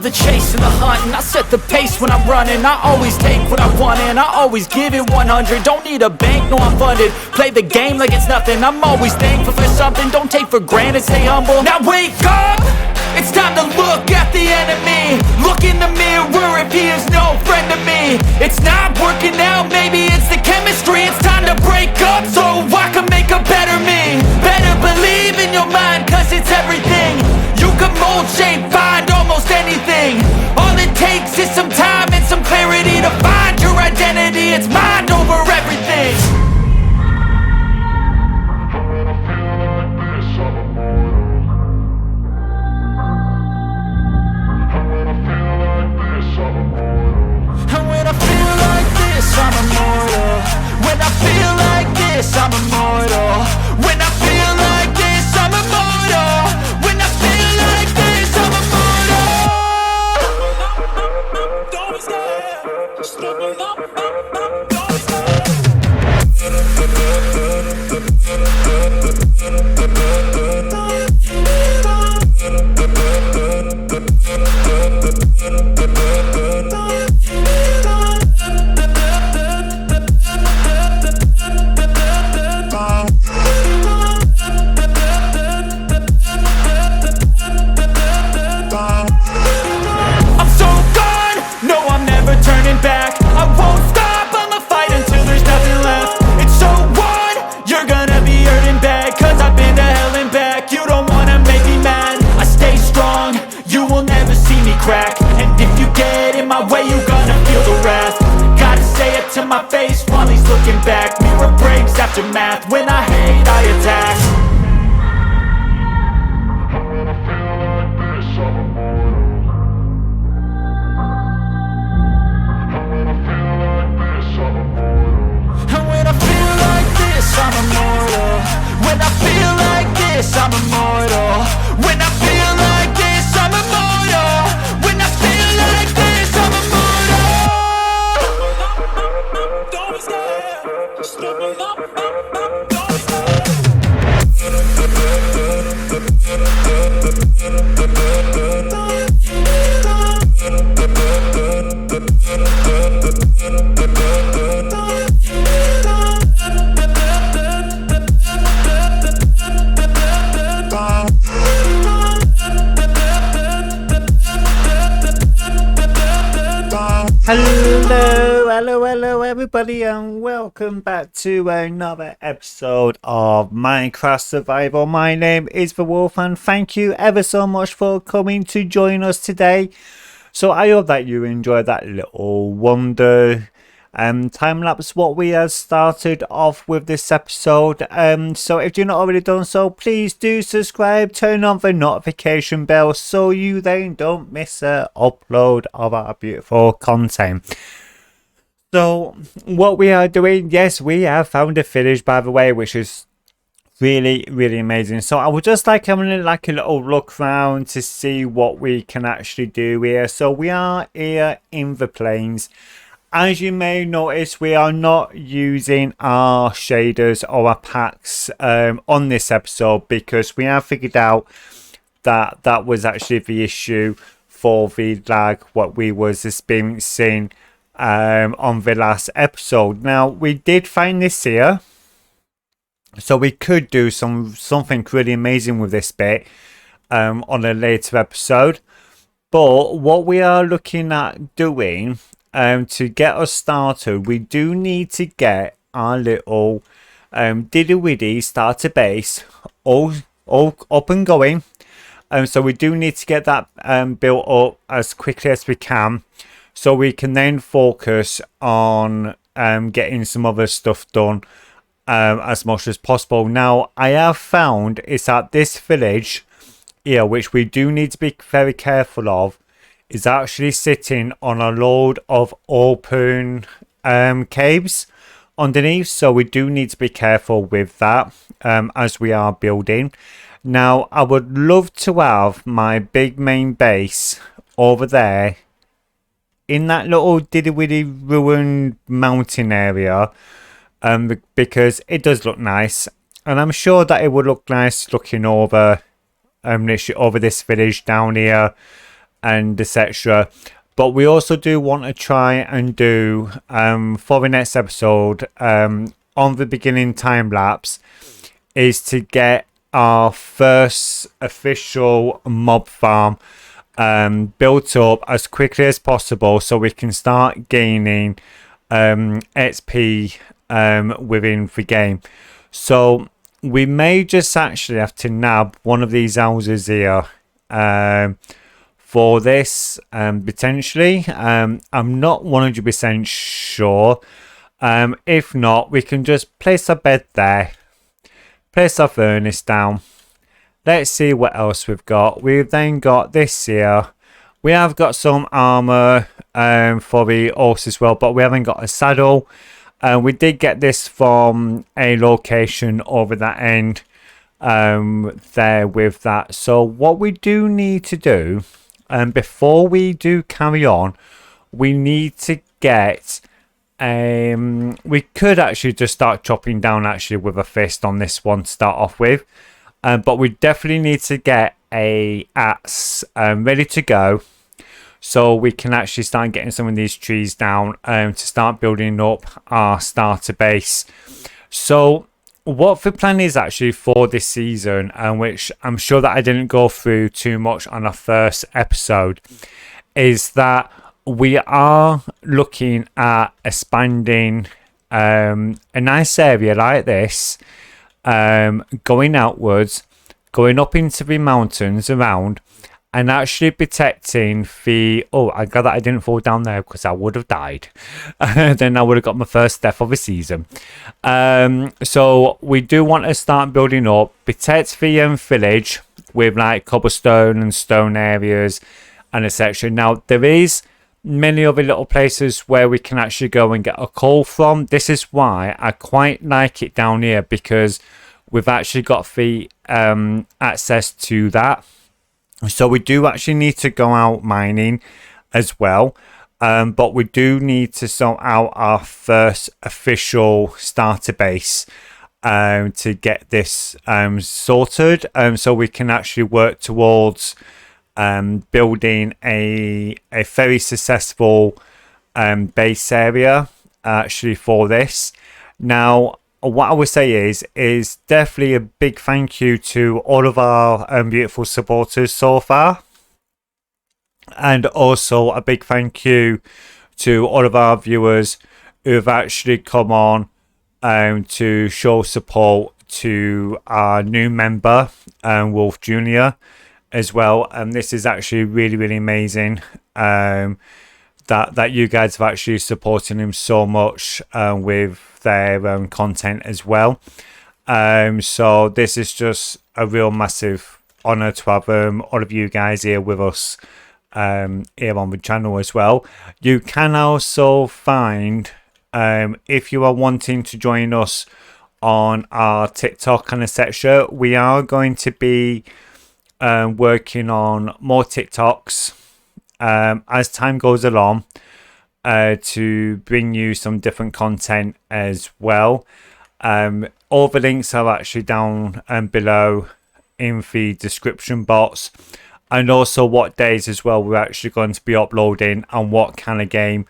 the chase and the hunt, and I set the pace when I'm running. I always take what I want and I always give it 100. Don't need a bank, no I'm funded. Play the game like it's nothing. I'm always thankful for something. Don't take for granted, stay humble. Now wake up! It's time to look at the enemy. Look in the mirror if he is no friend to me. It's not working out, maybe it's the chemistry. It's time to break up so I can make a better me. Better believe in your mind, cause it's everything. You can mold, shape, find almost anything. All it takes is some time and some clarity to find your identity. It's mind over everything. I'm immortal. When I feel like this, I'm immortal. When I feel like this, I'm immortal. When I feel like this, I'm immortal. Don't stop, stepping up, don't stop. Back. I won't stop, I'ma fight until there's nothing left. It's so on, you're gonna be hurting bad, cause I've been to hell and back. You don't wanna make me mad, I stay strong, you will never see me crack. And if you get in my way, you're gonna feel the wrath. Gotta say it to my face while he's looking back. Mirror breaks after math, when I hate I attack. I'm immortal. When I feel like this, I'm immortal. When I feel like this, I'm immortal. When I feel like this, I'm immortal. Don't stop, stepping up, don't stop. Hello everybody, and welcome back to another episode of Minecraft Survival. My name is The Wolf, and thank you ever so much for coming to join us today. So I hope that you enjoyed that little wonder time lapse what we have started off with this episode. So if you're not already done so, please do subscribe, turn on the notification bell so you then don't miss an upload of our beautiful content. So what we are doing, yes, we have found a village, by the way, which is really amazing. So I would just like having like a little look around to see what we can actually do here. So we are here in the plains. As you may notice, we are not using our shaders or our packs on this episode, because we have figured out that that was actually the issue for the lag what we was experiencing on the last episode. Now we did find this here, so we could do something really amazing with this bit on a later episode. But what we are looking at doing to get us started, we do need to get our little diddly-widdy starter base all up and going. So we do need to get that built up as quickly as we can, so we can then focus on getting some other stuff done as much as possible. Now I have found is that this village here, which we do need to be very careful of, is actually sitting on a load of open caves underneath, so we do need to be careful with that as we are building. Now I would love to have my big main base over there in that little diddly-widdy ruined mountain area, because it does look nice, and I'm sure that it would look nice looking over over this village down here and etc. But we also do want to try and do for the next episode on the beginning time lapse is to get our first official mob farm built up as quickly as possible so we can start gaining XP within the game. So we may just actually have to nab one of these houses here for this potentially. I'm not 100% sure. If not, we can just place a bed there, place our furnace down. Let's see what else we've got. We've then got this here. We have got some armor for the horse as well, but we haven't got a saddle. We did get this from a location over that end there with that. So what we do need to do, before we do carry on, we need to get we could actually just start chopping down actually with a fist on this one to start off with, but we definitely need to get a axe ready to go so we can actually start getting some of these trees down to start building up our starter base. So what the plan is actually for this season, and which I'm sure that I didn't go through too much on our first episode, is that we are looking at expanding a nice area like this, going outwards, going up into the mountains around, and actually protecting the... Oh, I got that I didn't fall down there because I would have died. Then I would have got my first death of the season. So we do want to start building up, protect the village with like cobblestone and stone areas and etc. Now, there is many other little places where we can actually go and get a coal from. This is why I quite like it down here, because we've actually got the access to that. So we do actually need to go out mining as well, but we do need to sort out our first official starter base to get this sorted, so we can actually work towards building a very successful base area actually for this. Now, what I would say is definitely a big thank you to all of our beautiful supporters so far, and also a big thank you to all of our viewers who have actually come on to show support to our new member, Wolf Jr. as well. And this is actually really amazing that you guys have actually supporting him so much with their content as well. So this is just a real massive honor to have all of you guys here with us here on the channel as well. You can also find, if you are wanting to join us on our TikTok and etc., we are going to be working on more TikToks as time goes along, to bring you some different content as well. All the links are actually down below in the description box, and also what days as well we're actually going to be uploading and what kind of game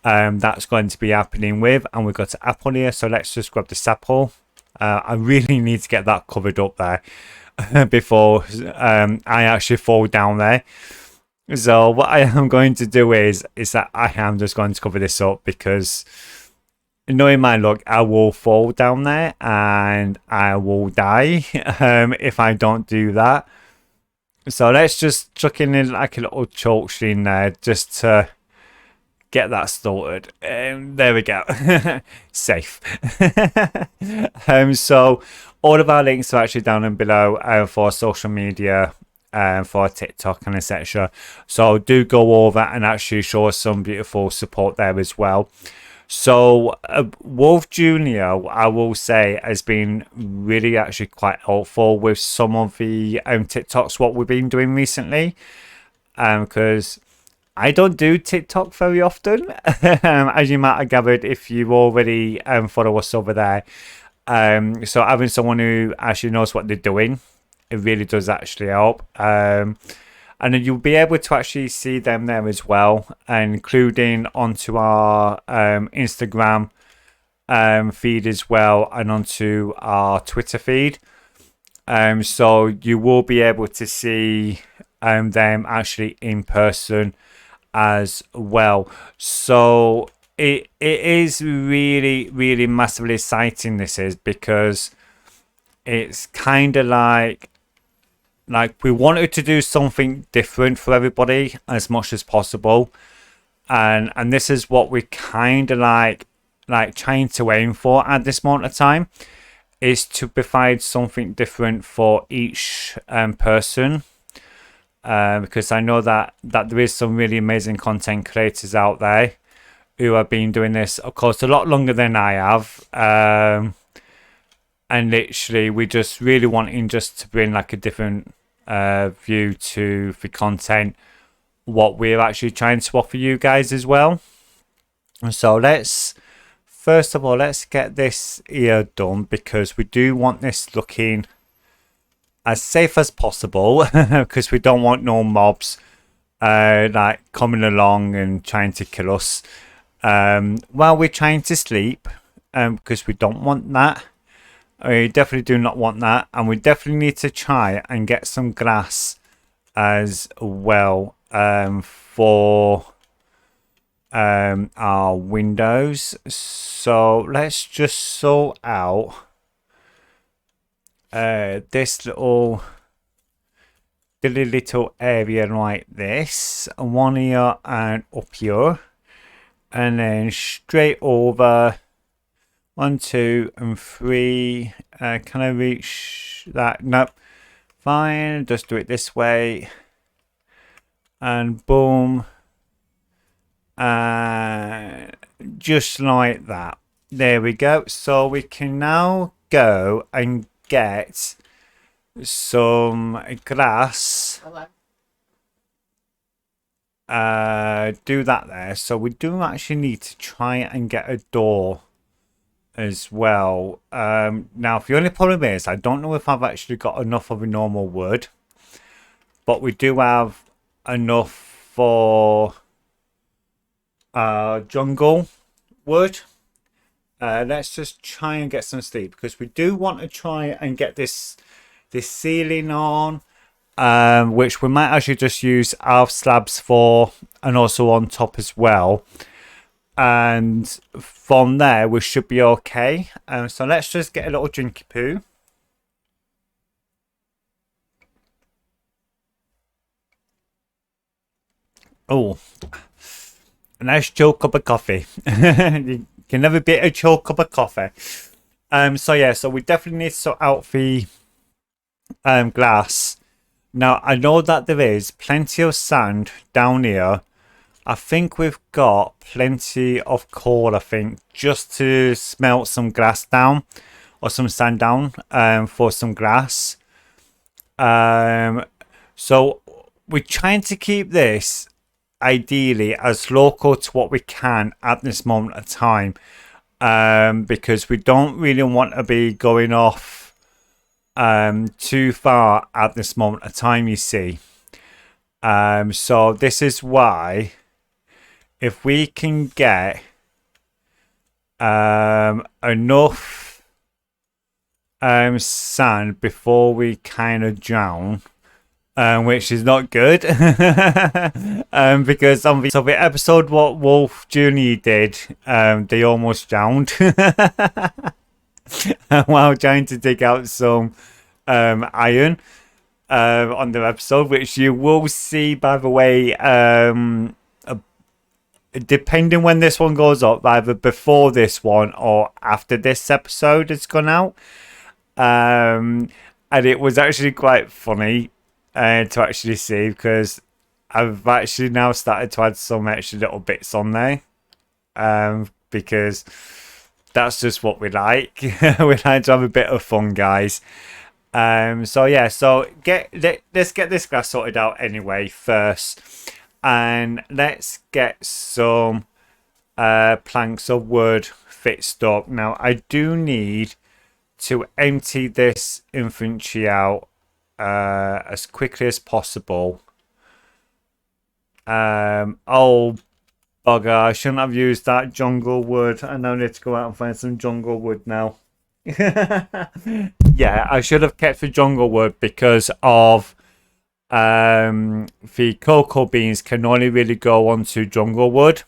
that's going to be happening with. And we've got an apple here, so let's just grab this apple. I really need to get that covered up there before I actually fall down there. So what I am going to do is that I am just going to cover this up, because knowing my luck, I will fall down there and I will die if I don't do that. So let's just chuck in like a little choke stream there just to get that started. There we go. Safe. So all of our links are actually down and below for social media, for TikTok and etc. So do go over and actually show us some beautiful support there as well. So Wolf Jr., I will say, has been really actually quite helpful with some of the TikToks what we've been doing recently, because I don't do TikTok very often, as you might have gathered if you already follow us over there. So having someone who actually knows what they're doing, it really does actually help. and then you'll be able to actually see them there as well, including onto our Instagram feed as well, and onto our Twitter feed. So you will be able to see them actually in person as well. So it is really, really massively exciting, this is, because it's kind of like we wanted to do something different for everybody as much as possible, and this is what we kind of like trying to aim for at this moment of time, is to provide something different for each person, because I know that there is some really amazing content creators out there who have been doing this, of course, a lot longer than I have, and literally we just really wanting just to bring like a different view to the content, what we're actually trying to offer you guys as well. So first of all, let's get this here done, because we do want this looking as safe as possible, because we don't want no mobs like coming along and trying to kill us while we're trying to sleep, because we don't want that. We definitely do not want that, and we definitely need to try and get some glass as well for our windows. So let's just sort out this little area like this, one here and up here, and then straight over 1, 2, and 3. Can I reach that? Nope. Fine, just do it this way, and boom, just like that. There we go. So we can now go and get some glass. Do that there. So we do actually need to try and get a door as well. Now, the only problem is I don't know if I've actually got enough of a normal wood, but we do have enough for jungle wood. Let's just try and get some sleep, because we do want to try and get this ceiling on, which we might actually just use our slabs for, and also on top as well. And from there we should be okay. So let's just get a little drinky poo. Oh, a nice chill cup of coffee. You can never beat a chill cup of coffee. So yeah, so we definitely need to sort out the glass. Now I know that there is plenty of sand down here. I think we've got plenty of coal, I think, just to smelt some glass down, or some sand down, for some glass. So we're trying to keep this ideally as local to what we can at this moment of time, because we don't really want to be going off too far at this moment of time, you see. So this is why, if we can get enough sand before we kind of drown, which is not good, because on the episode what Wolf Jr. did, they almost drowned while trying to dig out some iron on the episode, which you will see, by the way, depending when this one goes up, either before this one or after this episode has gone out. And it was actually quite funny to actually see, because I've actually now started to add some extra little bits on there, because that's just what we like. We like to have a bit of fun, guys. So yeah, so let's get this glass sorted out anyway first, and let's get some planks of wood fixed up. Now I do need to empty this infantry out as quickly as possible, Oh bugger, I shouldn't have used that jungle wood. I now need to go out and find some jungle wood now. Yeah, I should have kept the jungle wood because of the cocoa beans can only really go onto jungle wood.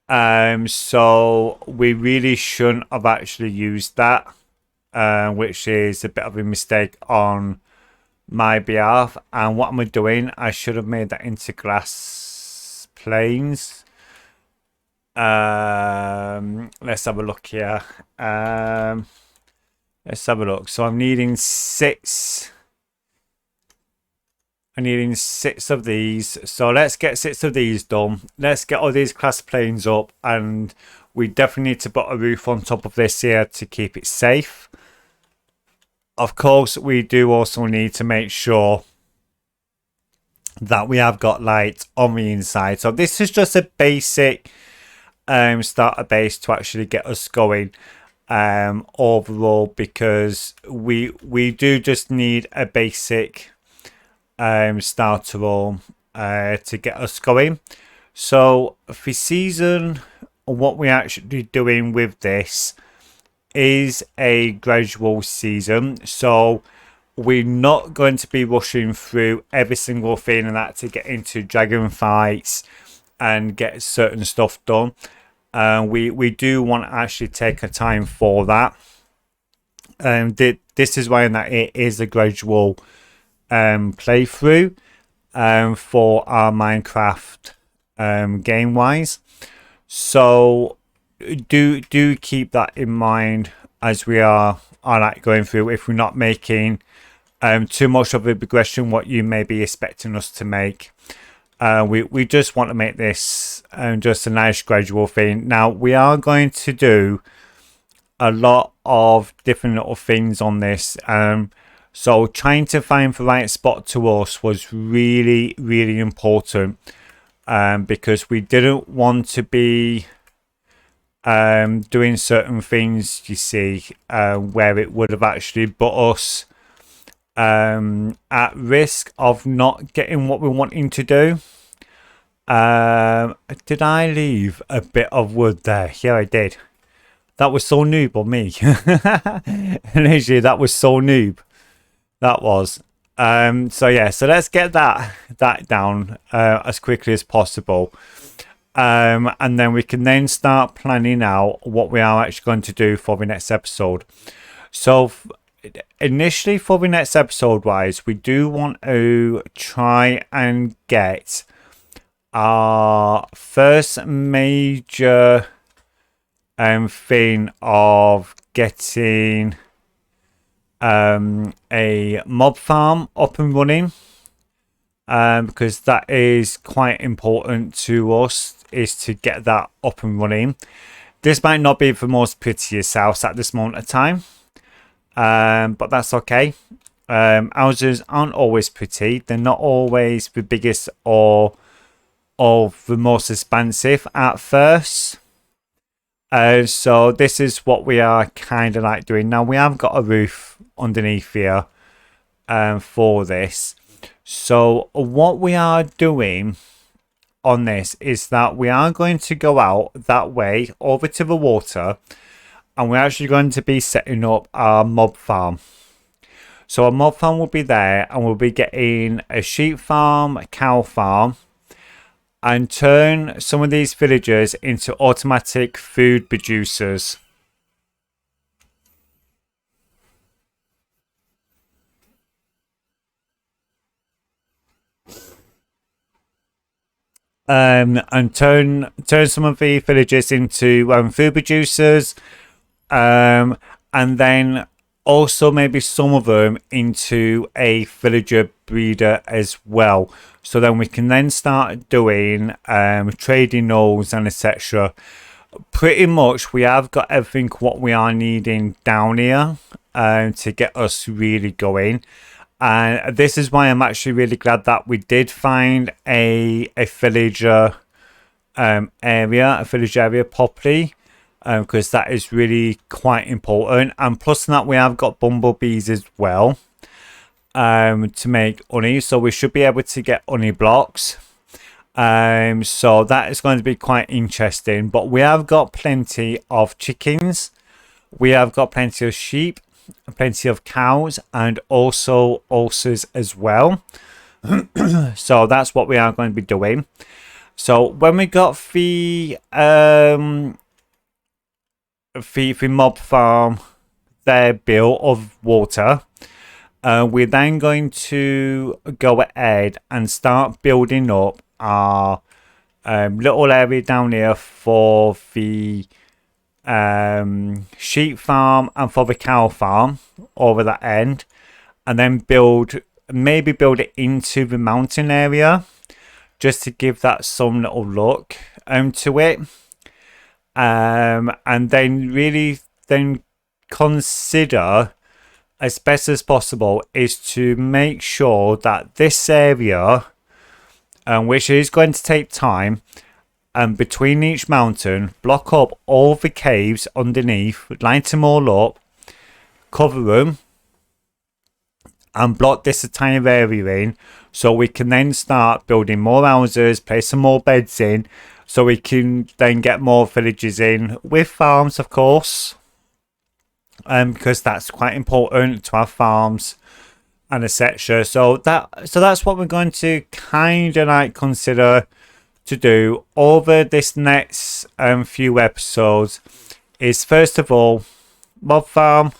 So we really shouldn't have actually used that, which is a bit of a mistake on my behalf. And what am I doing? I should have made that into glass planes. Let's have a look here. Let's have a look. So I'm needing six. I'm needing 6 of these. So let's get 6 of these done. Let's get all these glass planes up, and we definitely need to put a roof on top of this here to keep it safe. Of course, we do also need to make sure that we have got light on the inside. So this is just a basic starter base to actually get us going overall, because we do just need a basic starter room to get us going. So for season, what we're actually doing with this is a gradual season. So we're not going to be rushing through every single thing and that to get into dragon fights and get certain stuff done. We do want to actually take a time for that. This is why that it is a gradual playthrough for our Minecraft game wise. So do keep that in mind as we are like going through, if we're not making too much of a progression what you may be expecting us to make. We just want to make this just a nice gradual thing. Now we are going to do a lot of different little things on this. So trying to find the right spot to us was really, really important, because we didn't want to be doing certain things, you see, where it would have actually put us at risk of not getting what we're wanting to do. Did I leave a bit of wood there? Yeah, I did. That was so noob on me. Literally, that was so noob. That was. So yeah, so let's get that down as quickly as possible. And then we can then start planning out what we are actually going to do for the next episode. So initially for the next episode wise, we do want to try and get our first major thing of getting a mob farm up and running, because that is quite important to us, is to get that up and running. This might not be the most prettiest house at this moment of time, but that's okay. Houses aren't always pretty. They're not always the biggest or the most expansive at first. So this is what we are kind of like doing. Now we have got a roof underneath here for this. So what we are doing on this is that we are going to go out that way over to the water, and we're actually going to be setting up our mob farm. So our mob farm will be there, and we'll be getting a sheep farm, a cow farm, and turn some of these villagers into automatic food producers. And turn some of the villagers into food producers, and then also maybe some of them into a villager breeder as well. So then we can then start doing trading nodes and etc. Pretty much we have got everything what we are needing down here to get us really going. And this is why I'm actually really glad that we did find a villager area properly, because that is really quite important. And plus that we have got bumblebees as well. to make honey, so we should be able to get honey blocks. So that is going to be quite interesting. But we have got plenty of chickens, we have got plenty of sheep, plenty of cows, and also horses as well. So that's what we are going to be doing. So when we got the mob farm there built of water, we're then going to go ahead and start building up our little area down here for the sheep farm and for the cow farm over that end, and then maybe build it into the mountain area just to give that some little look to it, and then really consider as best as possible is to make sure that this area, which is going to take time, and between each mountain, block up all the caves underneath, light them all up, cover them, and block this tiny area in, so we can then start building more houses, place some more beds in, so we can then get more villages in with farms, of course, because that's quite important to have farms and etc. So that's what we're going to kind of like consider to do over this next few episodes. Is first of all mob farm,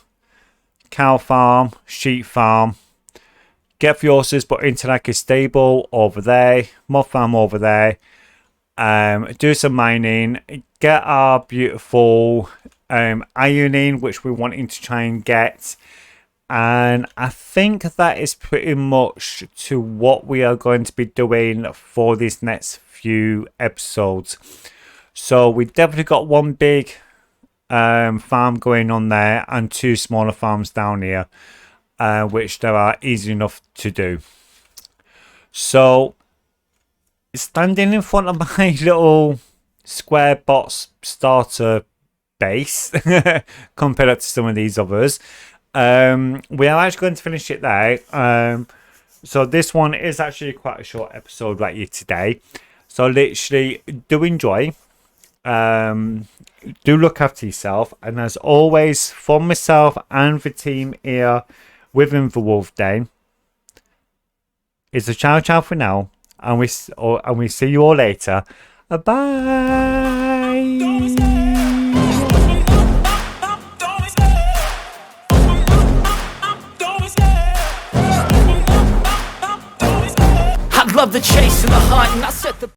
cow farm, sheep farm, get the horses put into like a stable over there, mob farm over there, do some mining, get our beautiful ironing, which we're wanting to try and get, and I think that is pretty much to what we are going to be doing for these next few episodes. So we definitely got one big farm going on there and two smaller farms down here, which they are easy enough to do. So standing in front of my little square box starter base compared to some of these others, we are actually going to finish it there. So this one is actually quite a short episode right here today, so literally do enjoy, do look after yourself, and as always from myself and the team here within the Wolf Den, it's a ciao for now, and we see you all later. Bye. I love the chase and the hunt, and I set the